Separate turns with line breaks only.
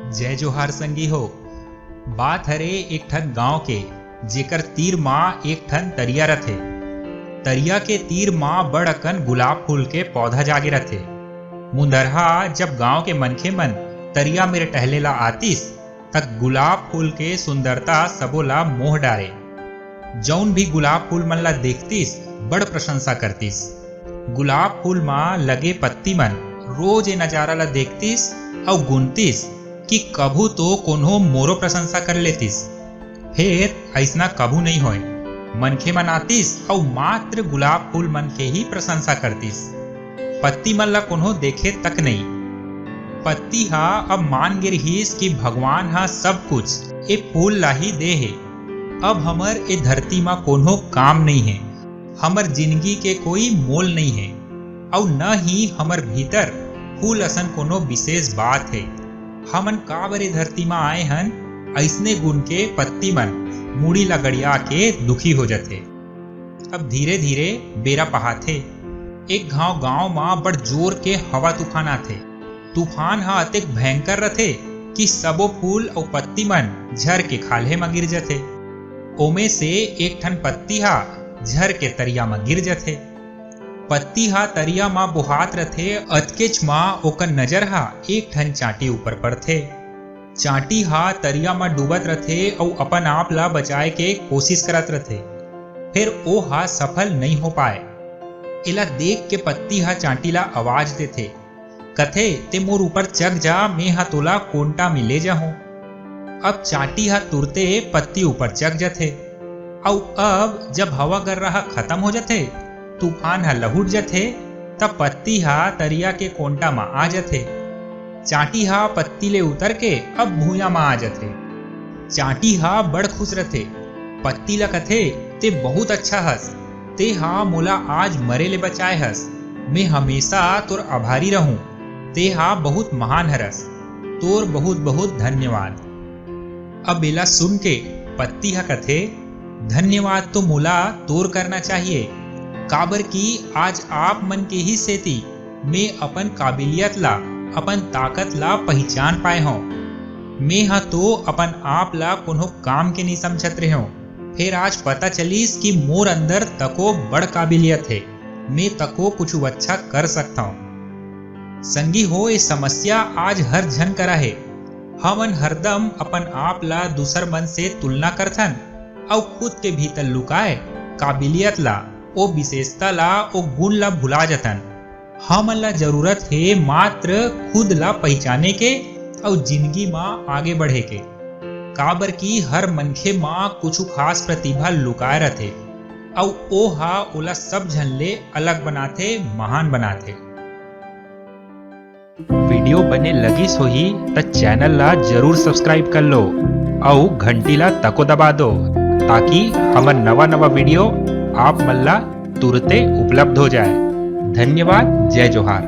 जय जोहार संगी हो। बात हरे एक ठन गांव के जेकर तीर माँ एक ठन तरिया रथे। तरिया के तीर माँ बड़ अकन गुलाब फूल के पौधा जागे रथे। मुंदरहा जब गांव के मनखे मन तरिया में टहलेला आतिस तक गुलाब फूल के सुंदरता सबोला मोह डारे। जौन भी गुलाब फूल मन ला देखतिस बड़ प्रशंसा करतिस। गुलाब फूल माँ लगे पत्ती मन रोज ये नजारा ला देखतिस और गुनतिस कि कभू तो कोनो मोरो प्रशंसा कर लेतिस। फिर ऐसना कभू नहीं होए। मनखे मन आतिस और मात्र गुलाब फूल मन के ही प्रशंसा करतिस। पत्ती मन ला कोनो देखे तक नहीं। पत्ती हा अब मान गे रहीस कि भगवान हा सब कुछ ए फूल ला ही दे हे। अब हमर ए धरती मा कोनो काम नहीं है। हमर जिंदगी के कोई मोल नहीं है और न ही हमर भीतर फूल असन कोनो विशेष बात है। हमन का बरे धरती मा आए हन ऐसने गुण के पत्ती मन मुड़ी ला गड़िया के दुखी हो जाते। अब धीरे धीरे बेरा पहाथे। एक गांव मा बड़ जोर के हवा तूफान आथे। तूफान हा अतेक भयंकर रथे कि सबो फूल और पत्ती मन झर के खाल्हे में गिर जाते। ओमे से एक ठन पत्ती हा झर के तरिया में गिर जाते। पत्ती हा तरिया माँ बोहात रथे। अतकेच माँ ओकर नजर हा एक ठन चाटी ऊपर पड़थे। चाटी हा तरिया माँ डूबत रथे और अपन आप ला बचाए के कोशिश करत रथे। फिर ओ हा सफल नहीं हो पाए। इला देख के पत्ती हा चाटी ला आवाज देथे, कथे ते मोर ऊपर चढ़ जा, मैं हा तोला कोंटा में ले जाहूं। अब चाटी हा तुरते पत्ती ऊपर चढ़ जाथे और अब जब हवा गर रहा खत्म हो जाथे, तूफान हा लहुट जाथे, तब पत्ती हा तरिया के कोंटा में आ जाथे। चाटी हा पत्ती ले उतर के अब भूया में आ जाथे। चाटी हा बड़ खुश रथे। पत्ती ला कथे ते बहुत अच्छा हस, ते हा मोला आज मरे ले बचाए हस। मैं हमेशा तोर आभारी रहूं। ते हा बहुत महान हरस। तोर बहुत बहुत धन्यवाद। अब एला सुन के पत्ती हा कथे, धन्यवाद तो मोला तोर करना चाहिए, काबर की आज आप मन के ही सेती मैं अपन काबिलियत ला, अपन ताकत ला पहचान पाए हो। मैं हा तो अपन आप ला कोनो काम के नहीं समझत रहे हो। फिर आज पता चलीस कि मोर अंदर तको बड़ काबिलियत है। मैं तको कुछ अच्छा कर सकता हूँ। संगी हो, ये समस्या आज हर जन करा है। हमन हरदम अपन आप ला दूसर मन से तुलना करथन और खुद के भीतर लुकाए काबिलियत ला, ओ विशेषता ला, ओ गुण ला भुला जतन। हमन ला जरूरत है मात्र खुद ला पहचाने के और जिंदगी माँ आगे बढ़े के। काबर की हर मनखे माँ कुछ खास प्रतिभा लुकाए रथे और ओ हा ओला सब झन ले अलग बनाथे, महान बनाथे। वीडियो बने लगिस होही त चैनल ला जरूर सब्सक्राइब कर लो और घंटी ला तको दबा दो ताकि हमर नवा नवा वीडियो आप मन ला तुरते उपलब्ध हो जाए। धन्यवाद। जय जोहार।